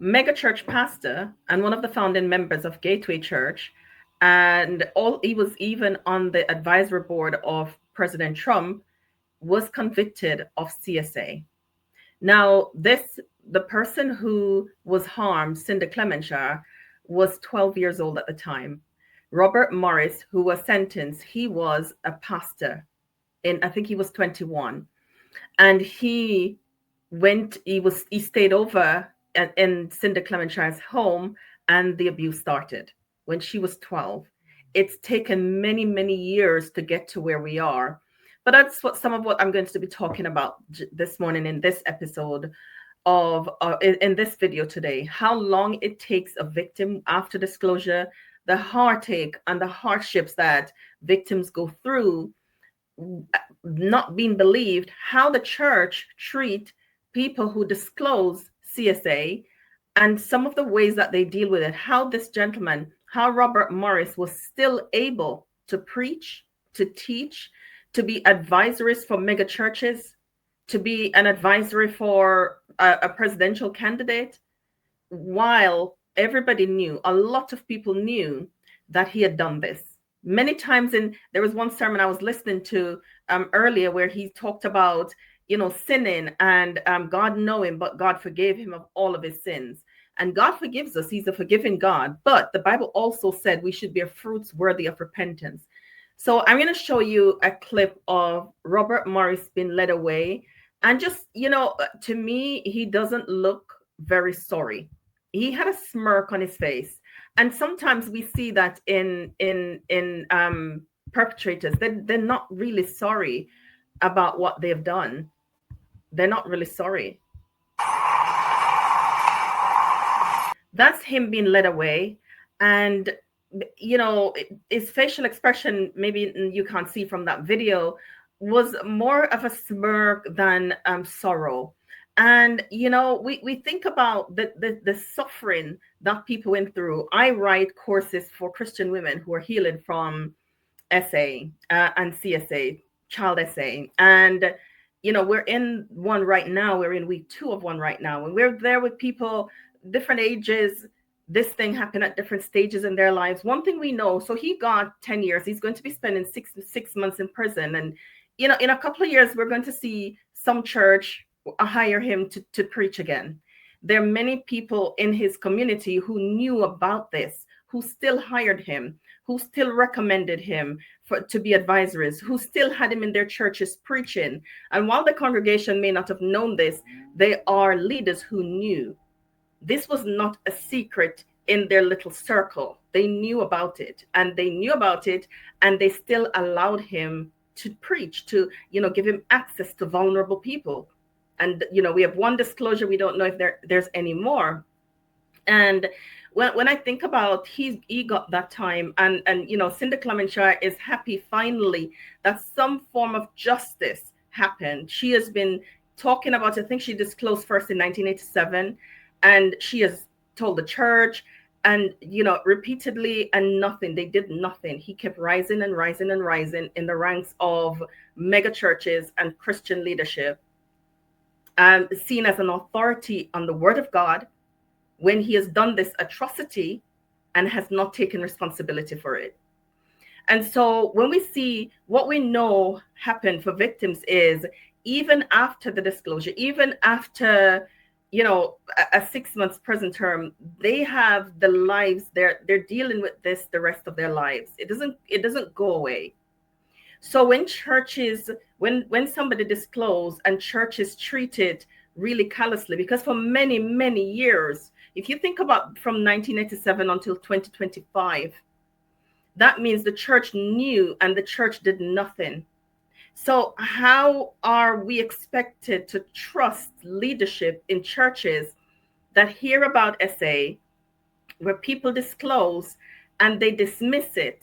mega church pastor and one of the founding members of Gateway Church. And he was even on the advisory board of President Trump, was convicted of CSA. Now, the person who was harmed, Cindy Clemenchar, was 12 years old at the time. Robert Morris, who was sentenced, he was a pastor I think he was 21. And he stayed over in Cindy Clemenchar's home, and the abuse started when she was 12. It's taken many, many years to get to where we are. But that's some of what I'm going to be talking about this morning in this episode in this video today. How long it takes a victim after disclosure, the heartache and the hardships that victims go through, not being believed, how the church treat people who disclose CSA, and some of the ways that they deal with it. How this gentleman, how Robert Morris was still able to preach, to teach, to be advisories for mega churches, to be an advisory for a presidential candidate, while everybody knew, a lot of people knew that he had done this. Many times there was one sermon I was listening to earlier where he talked about, sinning and God knowing, but God forgave him of all of his sins. And God forgives us. He's a forgiving God. But the Bible also said we should bear fruits worthy of repentance. So I'm going to show you a clip of Robert Morris being led away. And just, to me, he doesn't look very sorry. He had a smirk on his face. And sometimes we see that in perpetrators, they're not really sorry about what they've done. They're not really sorry. That's him being led away. And, his facial expression, maybe you can't see from that video, was more of a smirk than sorrow. And, we think about the suffering that people went through. I write courses for Christian women who are healing from SA and CSA, child SA. And, we're in one right now. We're in week 2 of one right now. And we're there with people, different ages. This thing happened at different stages in their lives. One thing we know, so he got 10 years. He's going to be spending six months in prison. And, in a couple of years, we're going to see some church hire him to preach again. There are many people in his community who knew about this, who still hired him, who still recommended him to be advisories, who still had him in their churches preaching. And while the congregation may not have known this, they are leaders who knew. This was not a secret in their little circle. They knew about it, and they still allowed him to preach, to, give him access to vulnerable people. And, we have one disclosure. We don't know if there's any more. And when I think about he got that time, and Cindy Clemenchar is happy finally that some form of justice happened. She has been talking about, I think she disclosed first in 1987, and she has told the church and, repeatedly, and nothing. They did nothing. He kept rising and rising and rising in the ranks of mega churches and Christian leadership, seen as an authority on the word of God, when he has done this atrocity and has not taken responsibility for it. And so when we see what we know happened for victims is, even after the disclosure, even after, a 6 months prison term, they have the lives, they're dealing with this the rest of their lives. It doesn't go away. So when churches, when somebody disclosed and churches treat it really callously, because for many, many years, if you think about from 1987 until 2025, that means the church knew and the church did nothing. So how are we expected to trust leadership in churches that hear about SA, where people disclose and they dismiss it,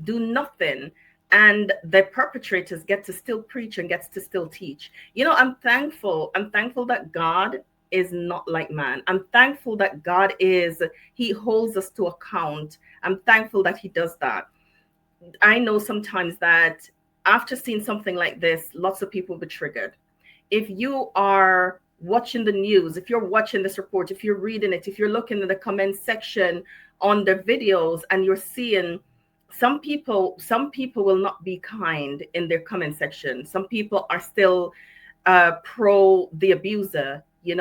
do nothing, and the perpetrators get to still preach and gets to still teach? I'm thankful that God is not like man. I'm thankful that God he holds us to account. I'm thankful that he does that. I know sometimes that after seeing something like this, lots of people will be triggered. If you are watching the news, if you're watching this report, if you're reading it, if you're looking in the comment section on the videos and you're seeing some people will not be kind in their comment section. Some people are still pro the abuser. He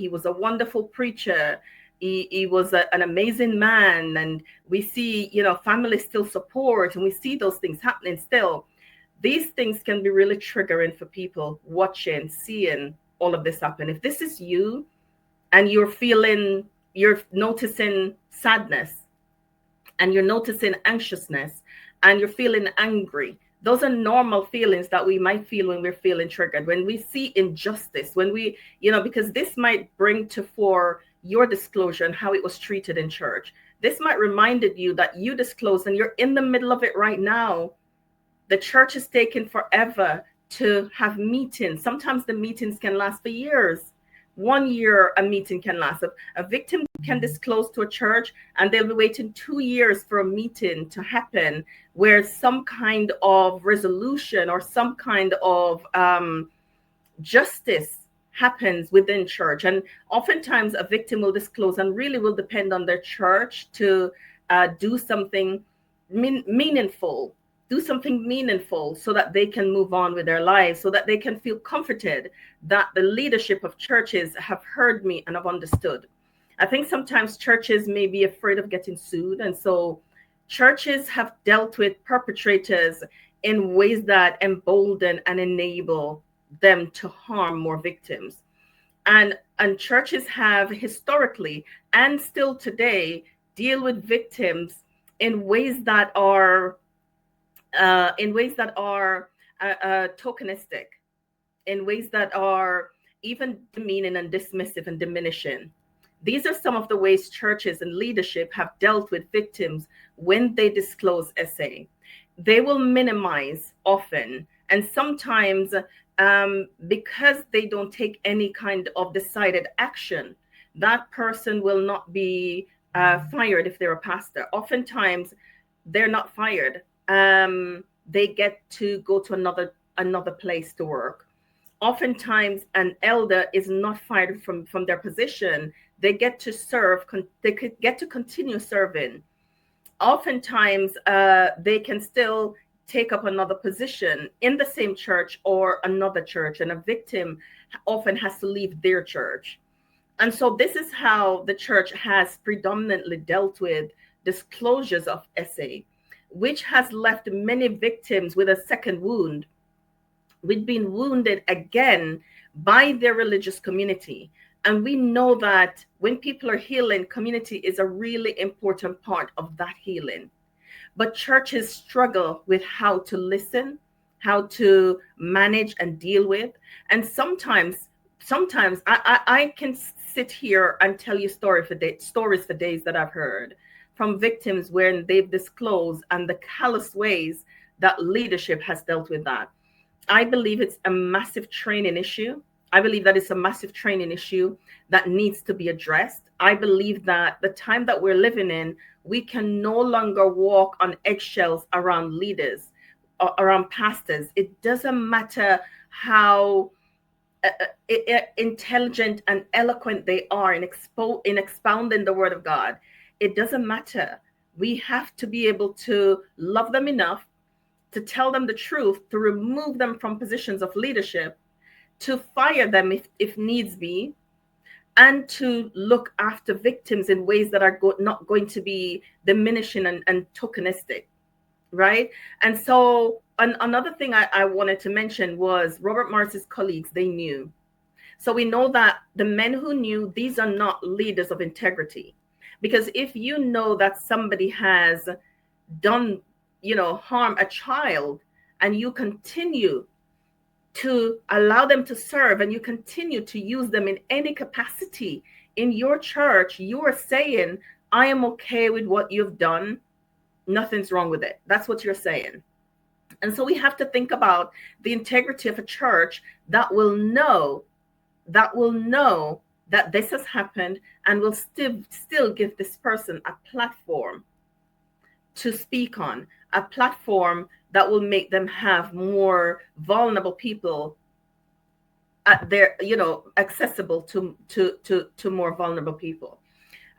was a wonderful preacher. He was an amazing man, and we see, family still support, and we see those things happening still. These things can be really triggering for people watching, seeing all of this happen. If this is you and you're noticing sadness, and you're noticing anxiousness, and you're feeling angry, those are normal feelings that we might feel when we're feeling triggered, when we see injustice, when we, because this might bring to fore your disclosure and how it was treated in church. This might reminded you that you disclosed and you're in the middle of it right now. The church is taking forever to have meetings. Sometimes the meetings can last for years. 1 year a meeting can last. A victim can disclose to a church and they'll be waiting 2 years for a meeting to happen where some kind of resolution or some kind of justice happens within church. And oftentimes a victim will disclose and really will depend on their church to do something meaningful. Do something meaningful so that they can move on with their lives, so that they can feel comforted that the leadership of churches have heard me and have understood. I think sometimes churches may be afraid of getting sued. And so churches have dealt with perpetrators in ways that embolden and enable them to harm more victims. And churches have historically and still today deal with victims in ways that are tokenistic, in ways that are even demeaning and dismissive and diminishing. These are some of the ways churches and leadership have dealt with victims when they disclose SA. They will minimize often, and sometimes because they don't take any kind of decided action, that person will not be fired if they're a pastor. Oftentimes, they're not fired. They get to go to another place to work. Oftentimes, an elder is not fired from their position. They get to serve. They could get to continue serving. Oftentimes, they can still take up another position in the same church or another church, and a victim often has to leave their church. And so this is how the church has predominantly dealt with disclosures of SA, which has left many victims with a second wound, with being wounded again by their religious community. And we know that when people are healing, community is a really important part of that healing. But churches struggle with how to listen, how to manage and deal with. And sometimes I can sit here and tell you stories for days that I've heard from victims when they've disclosed and the callous ways that leadership has dealt with that. I believe it's a massive training issue. I believe that it's a massive training issue that needs to be addressed. I believe that the time that we're living in, we can no longer walk on eggshells around leaders, around pastors. It doesn't matter how intelligent and eloquent they are in expounding the word of God. It doesn't matter. We have to be able to love them enough to tell them the truth, to remove them from positions of leadership, to fire them if needs be, and to look after victims in ways that are not going to be diminishing and tokenistic, right? And so another thing I wanted to mention was Robert Morris's colleagues, they knew. So we know that the men who knew, these are not leaders of integrity. Because if you know that somebody has done, harm a child, and you continue to allow them to serve and you continue to use them in any capacity in your church, you are saying, I am okay with what you've done. Nothing's wrong with it. That's what you're saying. And so we have to think about the integrity of a church that will know that this has happened and will still give this person a platform to speak on, a platform that will make them have more vulnerable people at their, accessible to more vulnerable people.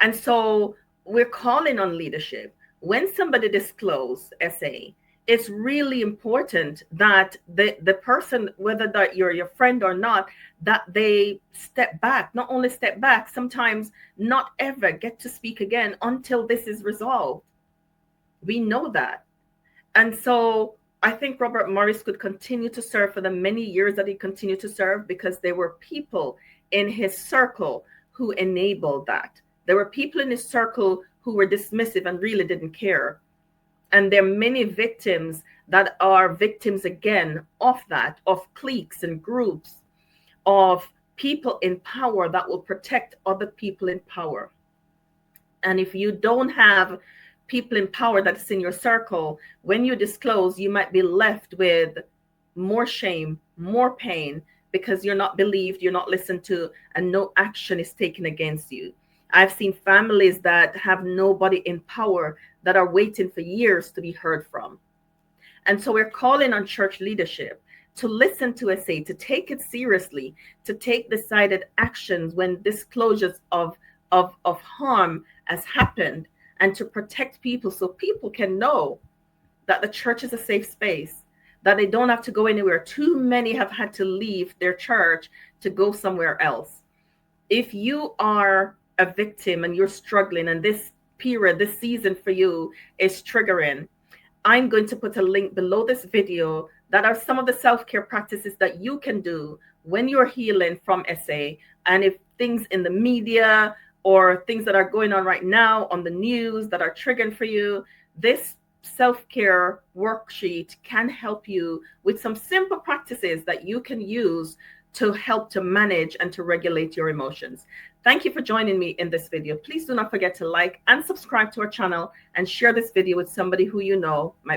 And so we're calling on leadership. When somebody discloses SA, it's really important that the person, whether that you're your friend or not, that they step back, not only step back, sometimes not ever get to speak again until this is resolved. We know that. And so I think Robert Morris could continue to serve for the many years that he continued to serve because there were people in his circle who enabled that. There were people in his circle who were dismissive and really didn't care. And there are many victims that are victims again of that, of cliques and groups, of people in power that will protect other people in power. And if you don't have people in power that's in your circle, when you disclose, you might be left with more shame, more pain, because you're not believed, you're not listened to, and no action is taken against you. I've seen families that have nobody in power that are waiting for years to be heard from. And so we're calling on church leadership to listen to SA, to take it seriously, to take decided actions when disclosures of harm has happened, and to protect people so people can know that the church is a safe space, that they don't have to go anywhere. Too many have had to leave their church to go somewhere else. If you are a victim and you're struggling, and this period, this season for you is triggering, I'm going to put a link below this video that are some of the self-care practices that you can do when you're healing from SA. And if things in the media or things that are going on right now on the news that are triggering for you, this self-care worksheet can help you with some simple practices that you can use to help to manage and to regulate your emotions. Thank you for joining me in this video. Please do not forget to like and subscribe to our channel and share this video with somebody who you know might